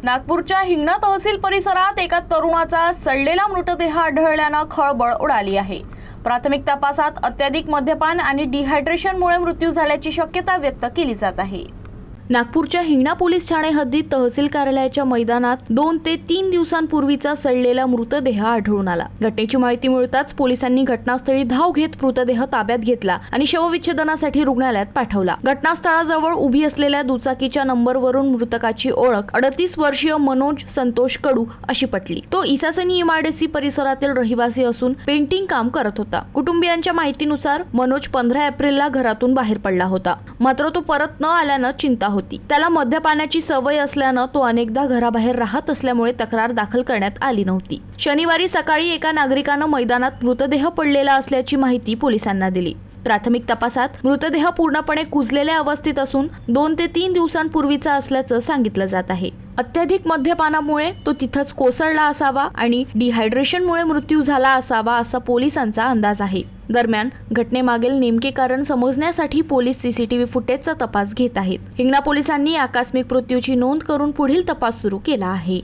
नागपूरच्या हिंगणा तहसील परिसरात एका तरुणाचा सडलेला मृतदेह आढळल्यानं खळबळ उडाली आहे। प्राथमिक तपासात अत्याधिक मद्यपान आणि डिहायड्रेशनमुळे मृत्यू झाल्याची शक्यता व्यक्त केली जात आहे। नागपूरच्या हिंगणा पोलीस ठाणे हद्दीत तहसील कार्यालयाच्या मैदानात 2 ते 3 दिवसांपूर्वीचा सडलेला मृतदेह आढळून आला। घटनेची माहिती मिळताच पोलिसांनी घटनास्थळी धाव घेत मृतदेह ताब्यात घेतला आणि शवविच्छेदनासाठी रुग्णालयात पाठवला। घटनास्थळाजवळ उभी असलेल्या दुचाकीच्या नंबरवरून मृतकाची ओळख 38 वर्षीय मनोज संतोष कडू अशी पटली। तो इसासनी इमारडीसी परिसरातील रहिवासी असून पेंटिंग काम करत होता। कुटुंबियांच्या माहितीनुसार मनोज 15 एप्रिलला घरातून बाहेर पडला होता, मात्र तो परत न आल्यानं चिंता होती। त्याला मद्यपानाची सवय असल्यानं तो अनेकदा घराबाहेर राहत असल्यामुळे तक्रार दाखल करण्यात आली नव्हती। शनिवारी सकाळी एका नागरिकानं मैदानात मृतदेह पडलेला असल्याची माहिती पोलिसांना दिली। प्राथमिक तपासात मृतदेह पूर्णपणे कुजलेल्या अवस्थेत असून 2 ते 3 दिवसांपूर्वीचा असल्याचं सांगितलं जात आहे। अत्याधिक मद्यपानामुळे तो तिथंच कोसळला असावा आणि डिहायड्रेशनमुळे मृत्यू झाला असावा असा पोलिसांचा अंदाज आहे। दरम्यान घटनेमागील नेमके कारण समजण्यासाठी पोलीस सीसीटीव्ही फुटेजचा तपास घेत आहेत। हिंगणा पोलिसांनी आकस्मिक मृत्यूची नोंद करून पुढील तपास सुरू केला आहे।